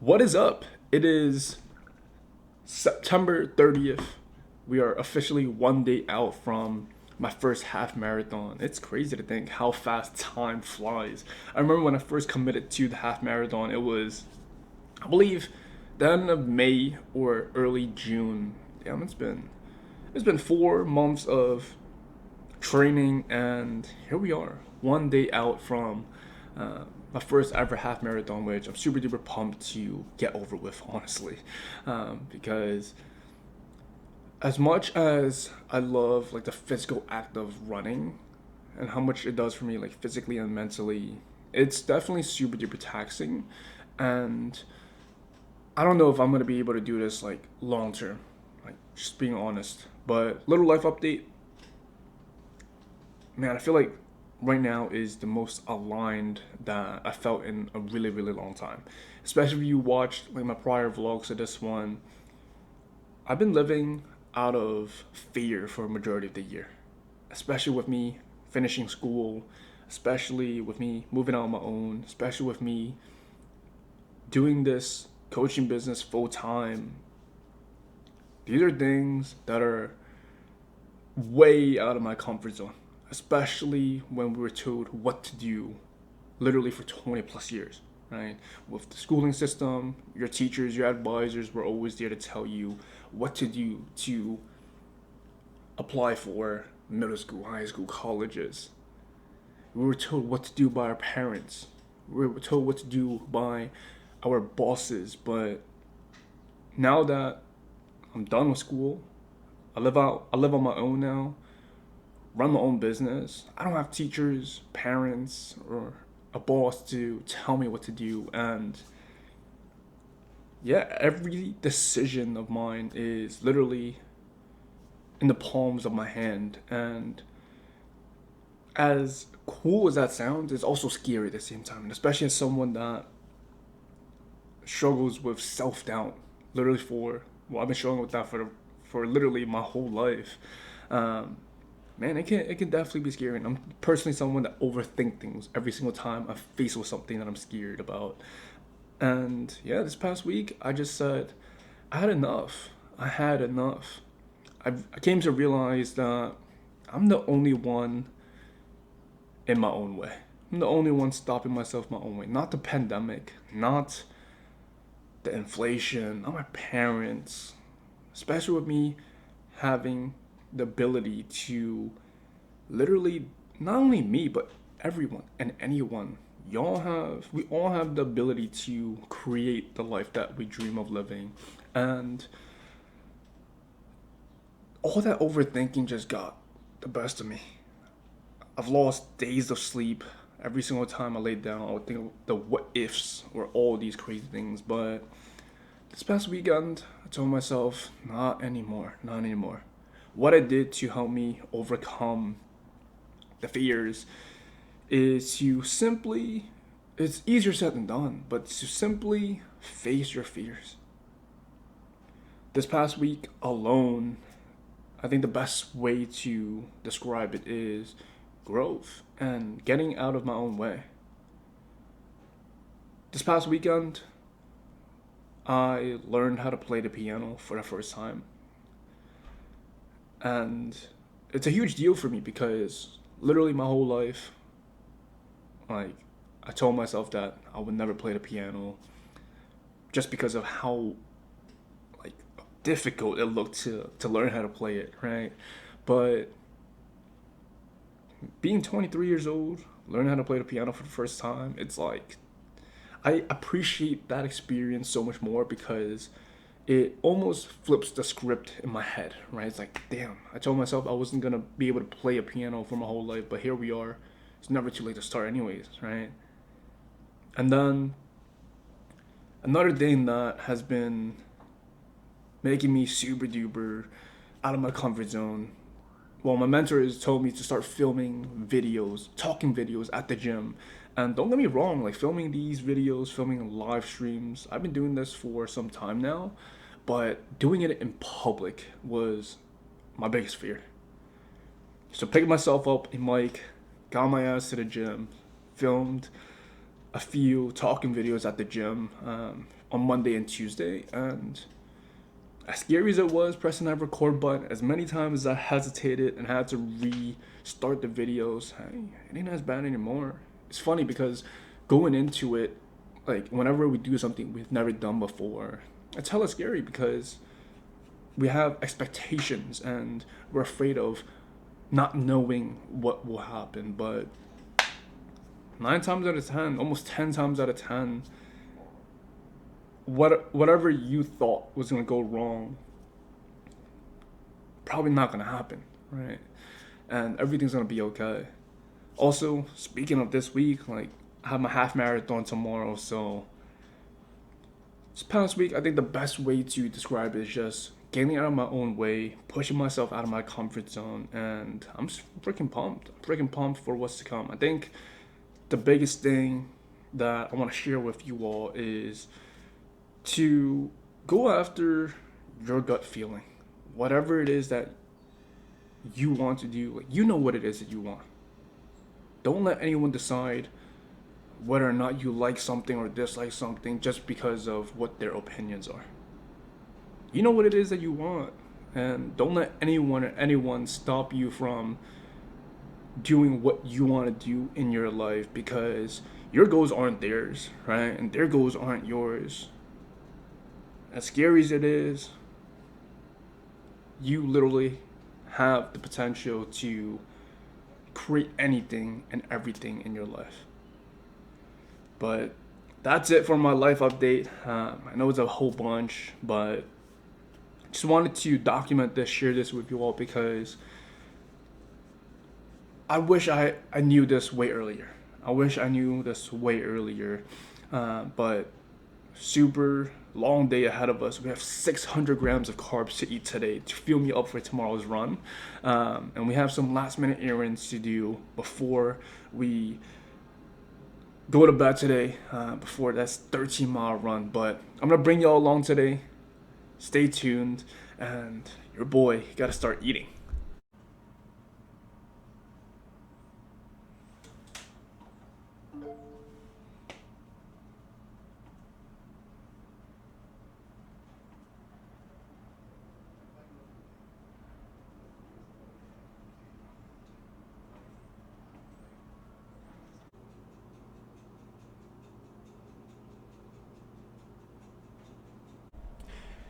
What is up? It is September 30th. We are officially one day out from my first half marathon. It's crazy to think how fast time flies. I remember when I first committed to the half marathon, it was, I believe, the end of May or early June. Damn, it's been 4 months of training, and here we are, one day out from my first ever half marathon, which I'm super duper pumped to get over with, honestly, because as much as I love like the physical act of running and how much it does for me, like physically and mentally, it's definitely super duper taxing, and I don't know if I'm gonna be able to do this like long term, like just being honest. But little life update, man, I feel like right now is the most aligned that I felt in a really, really long time. Especially if you watched like my prior vlogs to this one, I've been living out of fear for a majority of the year. Especially with me finishing school, especially with me moving out on my own, especially with me doing this coaching business full time. These are things that are way out of my comfort zone, especially when we were told what to do literally for 20 plus years, right? With the schooling system, your teachers, your advisors were always there to tell you what to do to apply for middle school, high school, colleges. We were told what to do by our parents. We were told what to do by our bosses. But now that I'm done with school, I live on my own now, run my own business. I don't have teachers, parents, or a boss to tell me what to do. And yeah, every decision of mine is literally in the palms of my hand. And as cool as that sounds, it's also scary at the same time. And especially as someone that struggles with self doubt, literally I've been struggling with that for literally my whole life. Um, Man, it can definitely be scary. And I'm personally someone that overthink things every single time I'm faced with something that I'm scared about. And yeah, this past week I just said I had enough. I had enough. I came to realize that I'm the only one in my own way. I'm the only one stopping myself my own way. Not the pandemic, not the inflation, not my parents. Especially with me having the ability to literally, not only me but everyone and anyone, we all have the ability to create the life that we dream of living. And all that overthinking just got the best of me. I've lost days of sleep every single time I lay down. I would think of the what ifs or all these crazy things. But this past weekend I told myself, not anymore, not anymore. What I did to help me overcome the fears is to simply, it's easier said than done, but to simply face your fears. This past week alone, I think the best way to describe it is growth and getting out of my own way. This past weekend, I learned how to play the piano for the first time. And it's a huge deal for me because literally my whole life, like, I told myself that I would never play the piano just because of how like difficult it looked to learn how to play it, right? But being 23 years old, learning how to play the piano for the first time, it's like I appreciate that experience so much more because it almost flips the script in my head, right? It's like, damn, I told myself I wasn't gonna be able to play a piano for my whole life, but here we are. It's never too late to start, anyways, right? And then another thing that has been making me super duper out of my comfort zone. Well, my mentor has told me to start filming videos, talking videos at the gym. And don't get me wrong, like filming these videos, filming live streams, I've been doing this for some time now, but doing it in public was my biggest fear. So picked myself up a mic, got my ass to the gym, filmed a few talking videos at the gym, on Monday and Tuesday, and as scary as it was pressing that record button, as many times as I hesitated and had to restart the videos, hey, it ain't as bad anymore. It's funny because going into it, like whenever we do something we've never done before, it's hella scary because we have expectations and we're afraid of not knowing what will happen. But 9 times out of 10, almost 10 times out of 10, whatever you thought was gonna go wrong, probably not gonna happen, right? And everything's gonna be okay. Also, speaking of this week, like I have my half marathon tomorrow, so this past week, I think the best way to describe it is just getting out of my own way, pushing myself out of my comfort zone, and I'm just freaking pumped. I'm freaking pumped for what's to come. I think the biggest thing that I want to share with you all is to go after your gut feeling. Whatever it is that you want to do, like you know what it is that you want. Don't let anyone decide whether or not you like something or dislike something just because of what their opinions are. You know what it is that you want, and don't let anyone stop you from doing what you want to do in your life, because your goals aren't theirs, right? And their goals aren't yours. As scary as it is, you literally have the potential to create anything and everything in your life. But that's it for my life update. I know it's a whole bunch, but just wanted to document this, share this with you all, because I wish I knew this way earlier. But super long day ahead of us. We have 600 grams of carbs to eat today to fuel me up for tomorrow's run. And we have some last minute errands to do before we go to bed today, before that's 13-mile run. But I'm going to bring y'all along today. Stay tuned, and your boy got to start eating.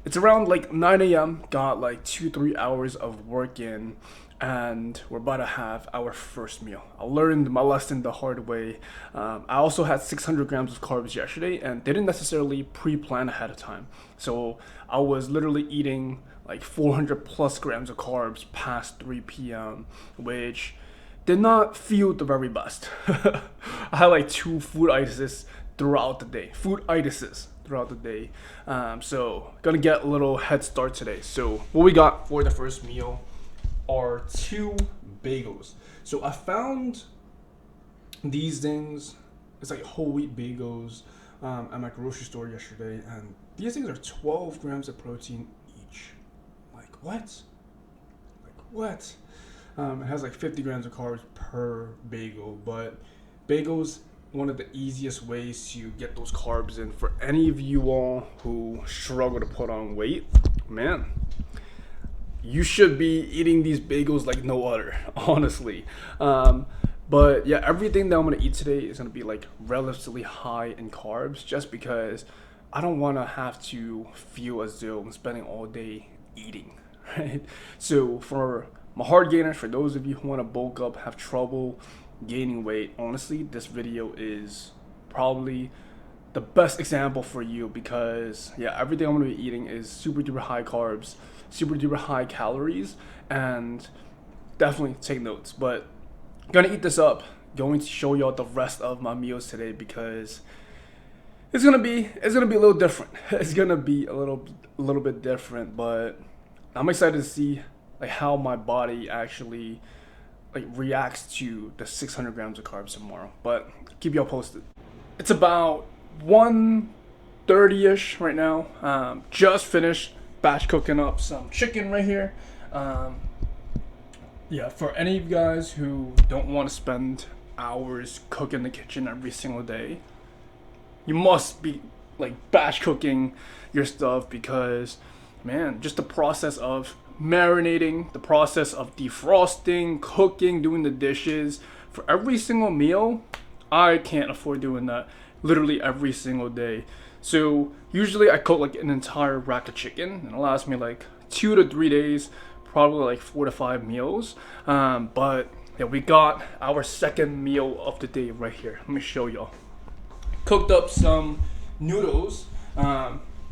It's around like 9 a.m. Got like 2-3 hours of work in, and we're about to have our first meal. I learned my lesson the hard way. I also had 600 grams of carbs yesterday and didn't necessarily pre-plan ahead of time. So I was literally eating like 400 plus grams of carbs past 3 p.m., which did not feel the very best. I had like 2 food-itises throughout the day. So gonna get a little head start today. So what we got for the first meal are 2 bagels. So I found these things. It's like whole wheat bagels at my grocery store yesterday, and these things are 12 grams of protein each. Like what? It has like 50 grams of carbs per bagel, but bagels, one of the easiest ways to get those carbs in. For any of you all who struggle to put on weight, man, you should be eating these bagels like no other, honestly. But yeah, everything that I'm gonna eat today is gonna be like relatively high in carbs, just because I don't want to have to feel as though I'm spending all day eating, right? So for my hard gainers, for those of you who want to bulk up, have trouble gaining weight, honestly, this video is probably the best example for you, because yeah, everything I'm gonna be eating is super duper high carbs, super duper high calories, and definitely take notes. But I'm gonna eat this up, going to show y'all the rest of my meals today, because it's gonna be a little different. It's gonna be a little bit different, but I'm excited to see like how my body actually like reacts to the 600 grams of carbs tomorrow. But keep y'all posted. It's about 1:30ish right now. Just finished batch cooking up some chicken right here. Yeah, for any of you guys who don't want to spend hours cooking in the kitchen every single day, you must be like batch cooking your stuff, because man, just the process of marinating, the process of defrosting, cooking, doing the dishes for every single meal, I can't afford doing that literally every single day. So usually I cook like an entire rack of chicken, and it lasts me like 2 to 3 days, probably like 4 to 5 meals. But yeah, we got our second meal of the day right here. Let me show y'all. Cooked up some noodles,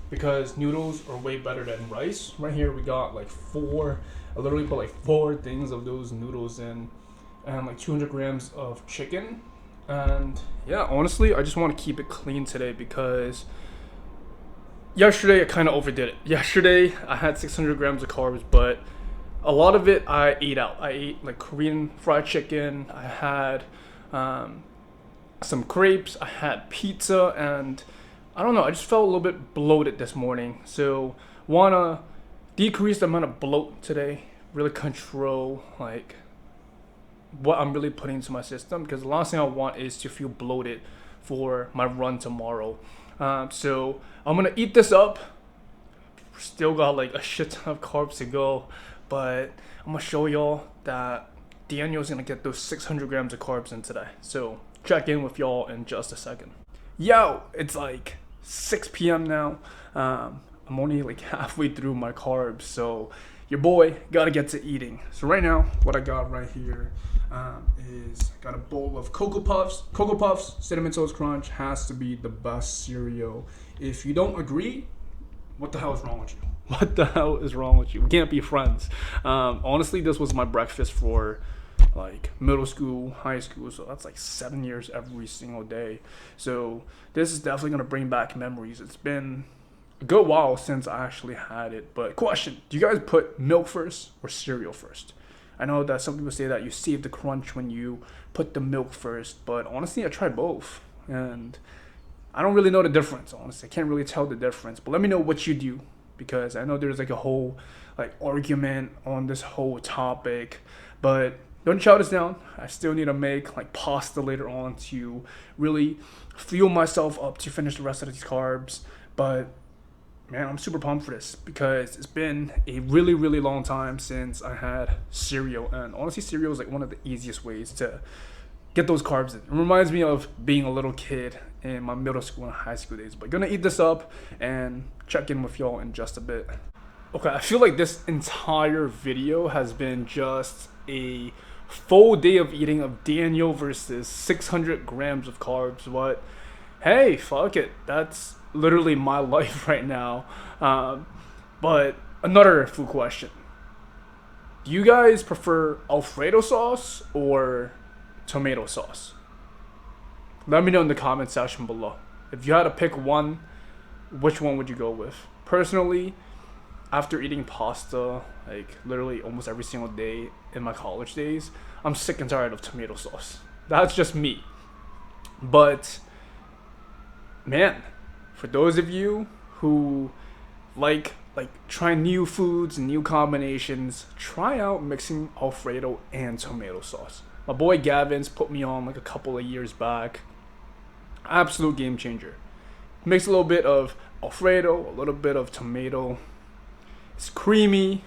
because noodles are way better than rice. Right here we got like I literally put like 4 things of those noodles in, and like 200 grams of chicken. And yeah, honestly, I just want to keep it clean today, because yesterday I kind of overdid it. Yesterday I had 600 grams of carbs, but a lot of it I ate out. I ate like Korean fried chicken. I had some crepes. I had pizza, and I don't know. I just felt a little bit bloated this morning. So wanna decrease the amount of bloat today. Really control like what I'm really putting into my system, because the last thing I want is to feel bloated for my run tomorrow. So I'm gonna eat this up. Still got like a shit ton of carbs to go, but I'm gonna show y'all that Daniel's gonna get those 600 grams of carbs in today. So check in with y'all in just a second. Yo, it's like 6 p.m. now. I'm only like halfway through my carbs, so your boy gotta get to eating. So right now, what I got right here is got a bowl of Cocoa Puffs. Cocoa Puffs, Cinnamon Toast Crunch has to be the best cereal. If you don't agree, what the hell is wrong with you? What the hell is wrong with you? We can't be friends. Honestly, this was my breakfast for like middle school, high school, so that's like 7 years every single day. So this is definitely gonna bring back memories. It's been a good while since I actually had it. But question, do you guys put milk first or cereal first? I know that some people say that you save the crunch when you put the milk first, but honestly, I tried both, and I don't really know the difference. Honestly, I can't really tell the difference. But let me know what you do, because I know there's like a whole like argument on this whole topic. But don't shout us down. I still need to make like pasta later on to really fuel myself up to finish the rest of these carbs. But man, I'm super pumped for this, because it's been a really, really long time since I had cereal. And honestly, cereal is like one of the easiest ways to get those carbs in. It reminds me of being a little kid in my middle school and high school days. But gonna eat this up and check in with y'all in just a bit. Okay, I feel like this entire video has been just a full day of eating of Daniel versus 600 grams of carbs. But hey, fuck it. That's literally my life right now. But another food question. Do you guys prefer Alfredo sauce or tomato sauce? Let me know in the comment section below. If you had to pick one, which one would you go with? Personally, after eating pasta like literally almost every single day in my college days, I'm sick and tired of tomato sauce. That's just me. But man, for those of you who like trying new foods and new combinations, try out mixing Alfredo and tomato sauce. My boy Gavin's put me on like a couple of years back. Absolute game changer. Mix a little bit of Alfredo, a little bit of tomato. It's creamy,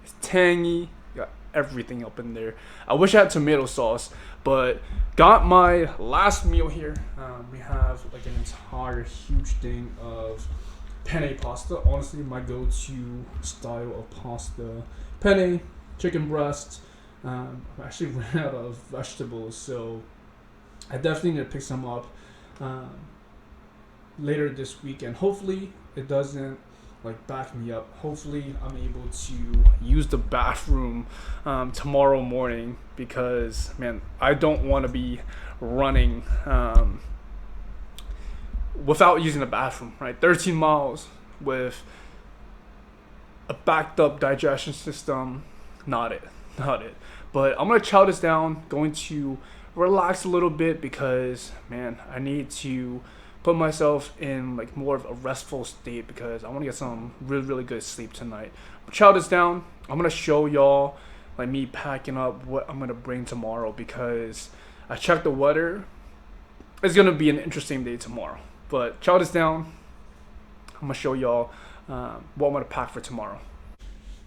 it's tangy, got everything up in there. I wish I had tomato sauce, but got my last meal here. We have like an entire huge thing of penne pasta. Honestly, my go-to style of pasta. Penne, chicken breast. I actually ran out of vegetables, so I definitely need to pick some up later this weekend. Hopefully it doesn't like back me up. Hopefully I'm able to use the bathroom tomorrow morning, because man, I don't want to be running without using the bathroom, right? 13 miles with a backed up digestion system, not it. But I'm gonna chow this down, going to relax a little bit, because man, I need to put myself in like more of a restful state, because I want to get some really good sleep tonight. Chow this down. I'm gonna show y'all like me packing up what I'm gonna bring tomorrow, because I checked the weather. It's gonna be an interesting day tomorrow. But chow this down, I'm gonna show y'all what I'm gonna pack for tomorrow.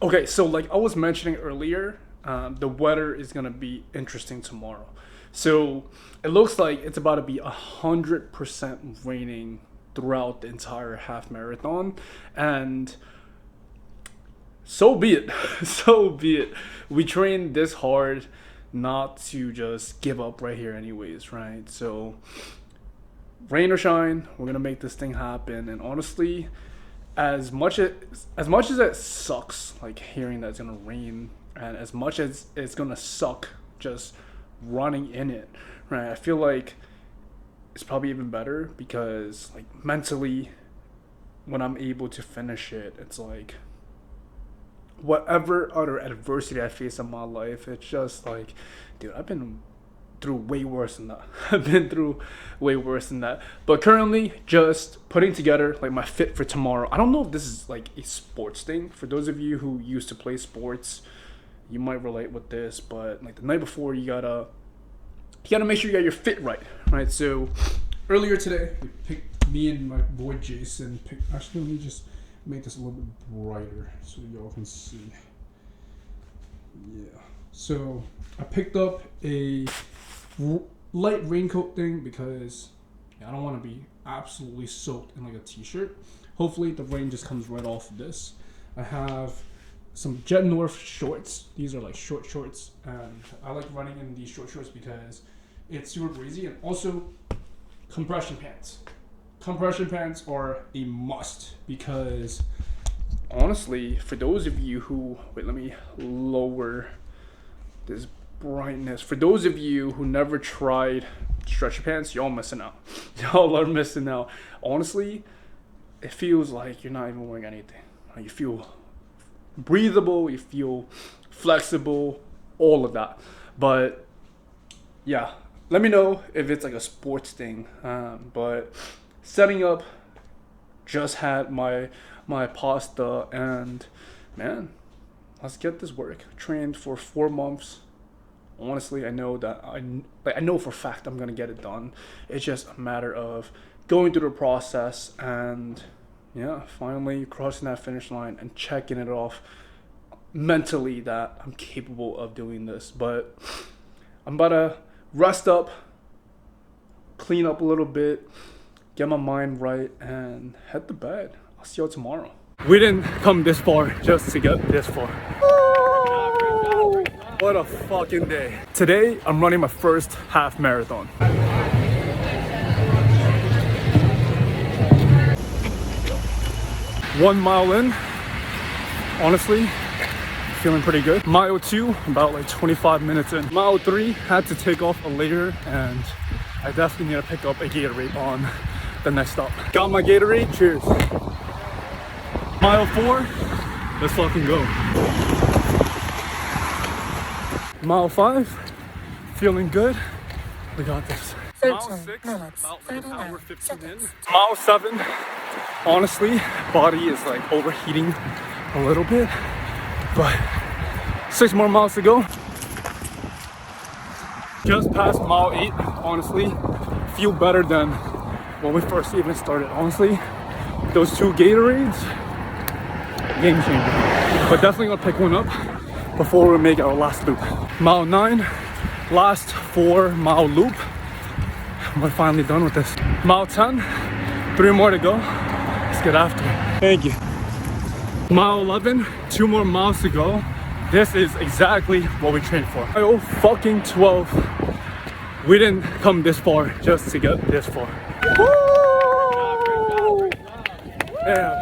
Okay, so like I was mentioning earlier, the weather is gonna be interesting tomorrow. So it looks like it's about to be 100% raining throughout the entire half marathon, and so be it. So be it. We trained this hard not to just give up right here anyways, right? So rain or shine, we're gonna make this thing happen. And honestly, as much as it sucks, like hearing that it's gonna rain, and as much as it's gonna suck just running in it, right? I feel like it's probably even better because like mentally, when I'm able to finish it, it's like whatever other adversity I face in my life, it's just like, dude, I've been through way worse than that. I've been through way worse than that. But currently, just putting together like my fit for tomorrow. I don't know if this is like a sports thing. For those of you who used to play sports, you might relate with this. But like the night before, you gotta make sure you got your fit right, right? So earlier today, me and my boy Jason picked. Actually, let me just make this a little bit brighter so y'all can see. Yeah. So I picked up a light raincoat thing because I don't want to be absolutely soaked in like a t-shirt. Hopefully the rain just comes right off of this. I have some Jet North shorts. These are like short shorts, and I like running in these short shorts because it's super breezy. And also compression pants. Compression pants are a must because honestly, for those of you who, wait, let me lower this brightness. For those of you who never tried stretchy pants, y'all missing out. Y'all are missing out. Honestly, it feels like you're not even wearing anything. You feel breathable, you feel flexible, all of that. But yeah, let me know if it's like a sports thing. But setting up, just had my pasta, and man, let's get this work. Trained for 4 months. Honestly, I know that I know for a fact I'm gonna get it done. It's just a matter of going through the process and yeah, finally crossing that finish line and checking it off mentally that I'm capable of doing this. But I'm about to rest up, clean up a little bit, get my mind right, and head to bed. I'll see y'all tomorrow. We didn't come this far just to get this far. What a fucking day. Today, I'm running my first half marathon. 1 mile in, honestly, feeling pretty good. Mile 2, about like 25 minutes in. Mile 3, had to take off later, and I definitely need to pick up a Gatorade on the next stop. Got my Gatorade, cheers. Mile 4, let's fucking go. Mile 5, feeling good. We got this. Mile 6, about like an hour 15 in. Mile 7, honestly, body is like overheating a little bit, but 6 more miles to go. Just past mile 8, honestly, feel better than when we first even started. Honestly, those 2 Gatorades, game changer. But definitely gonna pick one up before we make our last loop. Mile 9, last 4 mile loop. We're finally done with this. Mile 10, 3 more to go. Let's get after it. Thank you. Mile 11, 2 more miles to go. This is exactly what we trained for. Mile fucking 12. We didn't come this far just to get this far. Woo! Yeah.